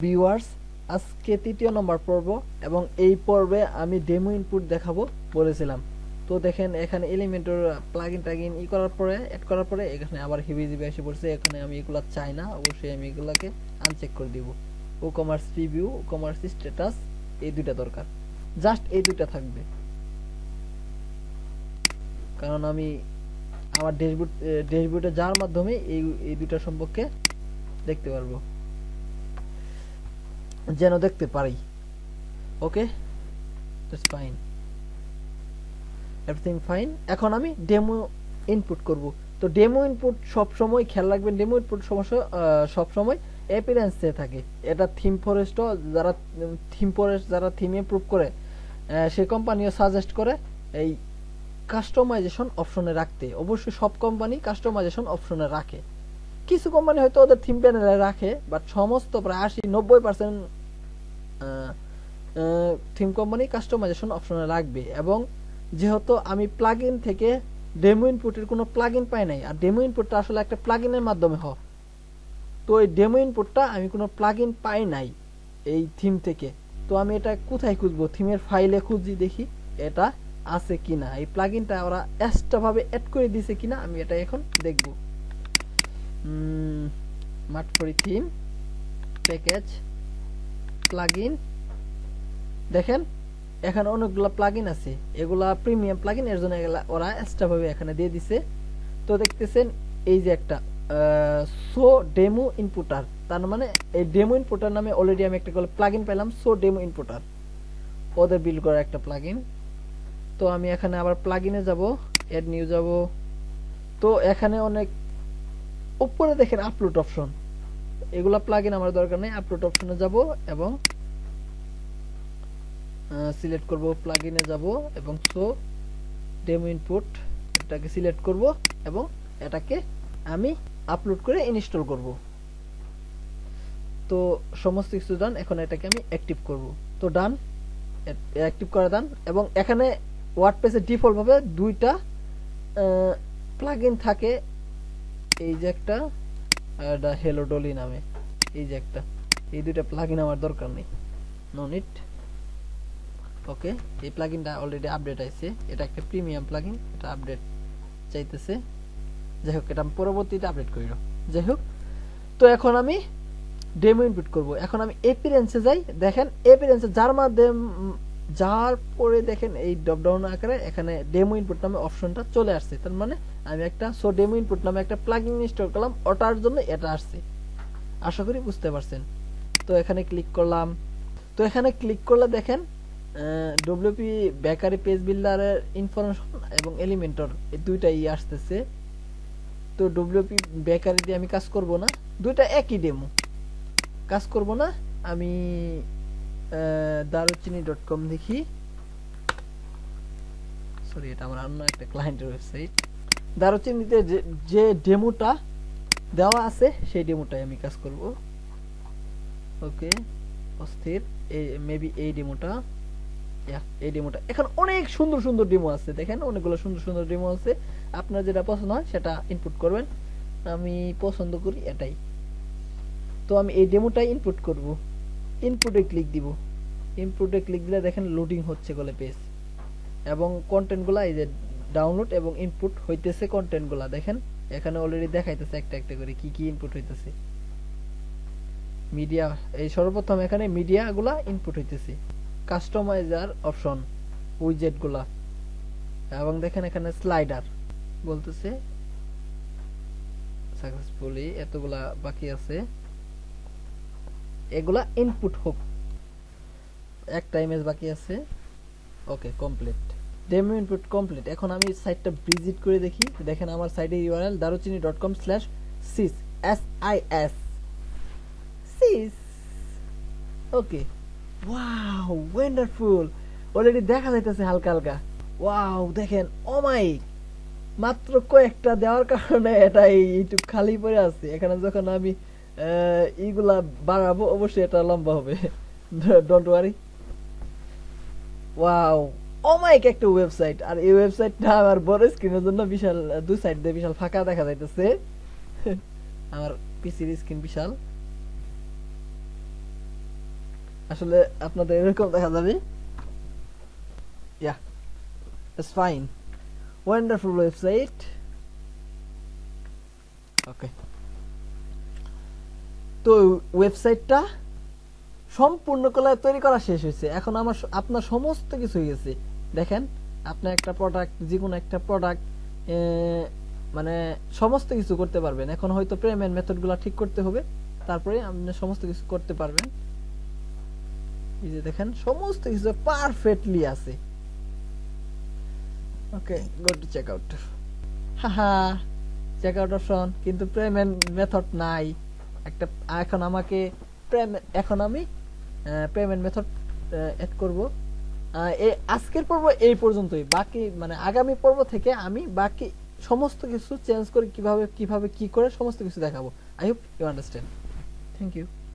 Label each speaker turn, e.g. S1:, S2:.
S1: Viewers, আজকে তৃতীয় নম্বর পর্ব এবং এই পর্বে আমি ডেমো ইনপুট দেখাবো বলেছিলাম। তো দেখেন এখানে এলিমেন্টর প্লাগইন টাগিন অ্যাড করার পরে এখানে আবার হিবিজিবি এসে পড়ছে। এখানে আমি এগুলো চাই না, অবশ্যই আমি এগুলোকে আনচেক করে দিব। ও কমার্স রিভিউ, কমার্স স্ট্যাটাস, এই দুইটা দরকার, জাস্ট এই দুইটা থাকবে, কারণ আমি আমার ড্যাশবোর্ডে যাওয়ার মাধ্যমে এই দুইটা সম্পর্কে দেখতে পারবো, যেন দেখতে পারি। ওকে, দ্যাটস ফাইন, এভরিথিং ফাইন। এখন আমি ডেমো ইনপুট করব। তো ডেমো ইনপুট সব সময় খেয়াল রাখবেন, ডেমো ইনপুট সমস্যা সব সময় অ্যাপিয়ারেন্সে থাকে। এটা থিম ফরেস্ট যারা থিম ইমপ্রুভ করে সেই কোম্পানিও সাজেস্ট করে এই কাস্টমাইজেশন অপশনে রাখতে। অবশ্যই সব কোম্পানি কাস্টমাইজেশন অপশনে রাখে, কিছু কোম্পানি হয়তো ওদের থিম প্যানেলে রাখে, বাট সমস্ত প্রায় 80-90% থিম কোম্পানি কাস্টমাইজেশন অপশনে রাখবে। এবং যেহেতু আমি প্লাগইন থেকে ডেমো ইনপুটের কোনো প্লাগইন পাই নাই, আর ডেমো ইনপুটটা আসলে একটা প্লাগইনের মাধ্যমে হয়, তো এই ডেমো ইনপুটটা আমি কোনো প্লাগইন পাই নাই এই থিম থেকে। তো আমি এটা কোথায় খুঁজবো? থিমের ফাইলে খুঁজি, দেখি এটা আছে কিনা, এই প্লাগইনটা ওরা এক্সট্রা ভাবে অ্যাড করে দিয়েছে কিনা আমি এটা এখন দেখব। মাটফরি থিম প্যাকেজ প্লাগইন, দেখেন এখানে অনেকগুলো প্লাগইন আছে, এগুলা প্রিমিয়াম প্লাগইন, এর জন্য ওরা এক্সট্রা ভাবে এখানে দিয়ে দিছে। তো দেখতেছেন এই যে একটা সো ডেমো ইনপুটার, তার মানে এই ডেমো ইনপুটার নামে অলরেডি আমি একটা প্লাগইন পেলাম, সো ডেমো ইনপুটার, ওদের বিল্ড করা একটা প্লাগইন। তো আমি এখানে আবার প্লাগইনে যাব, এড নিউ যাব। তো এখানে অনেক উপরে দেখেন আপলোড অপশন, এগুলা প্লাগইন আমার দরকার নেই। আপলোড অপশনে যাব এবং সিলেক্ট করব, প্লাগইনে যাব এবং সো ডেমো ইনপুট এটাকে সিলেক্ট করব এবং এটাকে আমি আপলোড করে ইনস্টল করব। তো সমস্ত কিছু ডান, এখন এটাকে আমি অ্যাক্টিভ করব। তো ডান, অ্যাক্টিভ করা ডান। এবং এখানে ওয়ার্ডপ্রেসে ডিফল্ট ভাবে দুইটা প্লাগইন থাকে, এই যে একটা আর হেলো ডলি নামে এই যে একটা, এই দুইটা প্লাগইন আমার দরকার নেই, নো নিড। ওকে, এই প্লাগইনটা অলরেডি আপডেট আছে, এটা একটা প্রিমিয়াম প্লাগইন, এটা আপডেট চাইতেছে। যাই হোক, এটা পরবর্তীতে আপডেট করি। যাই হোক, তো এখন আমি ডেমো ইনপুট করব। এখন আমি অ্যাপিয়ারেন্সে যাই, দেখেন অ্যাপিয়ারেন্সে যার পরে দেখেন এই ড্রপ ডাউন আকারে এখানে ডেমো ইনপুট নামে অপশনটা চলে আসছে। তার মানে আমি একটা সো ডেমো ইনপুট নামে একটা প্লাগইন ইনস্টল করলাম, ওটার জন্য এটা আসছে। আশা করি বুঝতে পারছেন। তো এখানে ক্লিক করলাম। তো এখানে ক্লিক করলে দেখেন ডব্লিউপি বেকারি পেজ বিল্ডারের ইনফরমেশন এবং এলিমেন্টর এই দুইটাই আসতেছে। তো ডব্লিউপি বেকারি দিয়ে আমি কাজ করব না, দুইটা একই ডেমো, কাজ করব না। আমি daruchini.com দেখি, সরি এটা আমার অন্য একটা ক্লায়েন্টের ওয়েবসাইট। দারুচিনিতে যে ডেমোটা দেওয়া আছে সেই ডেমোটাই আমি কাজ করব। ওকে, অস্থির, মেবি এই ডেমোটা, এখন অনেক সুন্দর সুন্দর ডেমো আছে, দেখেন অনেকগুলো সুন্দর সুন্দর ডেমো আছে। আপনার যেটা পছন্দ হয় সেটা ইনপুট করবেন, আমি পছন্দ করি এটাই। তো আমি এই ডেমোটাই ইনপুট করব। ইনপুটে ক্লিক দিব, ইনপুটে ক্লিক দিলে দেখেন লোডিং হচ্ছে গলে পেজ, এবং কন্টেন্টগুলো এই যে ডাউনলোড এবং ইনপুট হইতেছে। কন্টেন্টগুলো দেখেন এখানে অলরেডি দেখাইতেছে একটা একটা করে কি কি ইনপুট হইতেছে। মিডিয়া, এই সর্বপ্রথম এখানে মিডিয়াগুলা ইনপুট হইতেছে, কাস্টমাইজার অপশন, উইজেট গুলা, এবং দেখেন এখানে স্লাইডার বলতেছে সাকসেসফুলি, এতগুলা বাকি আছে, এগুলা ইনপুট হোক। একটা ইমেজ বাকি আছে। ওকে, কমপ্লিট, ডেমো ইনপুট কমপ্লিট। এখন আমি সাইটটা ভিজিট করে দেখি। দেখেন আমার সাইটের ইউআরএল daruchini.com/sys SIS। ওকে, ওয়াও, ওয়ান্ডারফুল, অলরেডি দেখা যাইতেছে হালকা হালকা। ওয়াও, দেখেন ও মাই, মাত্র কয়েকটা দেওয়ার কারণে এটা এইটুক খালি পড়ে আছে। এখানে যখন আমি এইগুলা বাড়াবো অবশ্যই এটা লম্বা হবে, ডোন্ট ওয়ারি। ওয়াও, অমাইক একটা ওয়েবসাইট, আর এই ওয়েবসাইটটা আমার বড় স্ক্রিনের জন্য বিশাল, দুই সাইড দিয়ে বিশাল ফাঁকা দেখা যাইতেছে। আমার পিসির স্ক্রিন বিশাল। আসলে আপনাদের এরকম দেখা যাবে। Yeah, it's fine. Wonderful website. Okay. তো ওয়েবসাইটটা সম্পূর্ণ তৈরি করা শেষ হয়েছে। এখন আপনার সমস্ত কিছু হয়ে গেছে। দেখেন, আপনি একটা প্রোডাক্ট, যে কোনো একটা প্রোডাক্ট মানে সমস্ত কিছু করতে পারবেন। এখন হয়তো পেমেন্ট মেথডগুলো ঠিক করতে হবে, তারপরে আপনি সমস্ত কিছু করতে পারবেন। এই যে দেখেন, সমস্ত কিছু পারফেক্টলি আছে। Okay, go to check out. হাহা, চেক আউট অপশন, কিন্তু পেমেন্ট মেথড নাই একটা। এখন আমি পেমেন্ট মেথড এড করব। আজকের পর্ব এই পর্যন্তই। বাকি মানে আগামী পর্ব থেকে আমি বাকি সমস্ত কিছু চেঞ্জ করে কিভাবে কি করে সমস্ত কিছু দেখাবো। I hope you understand. Thank you.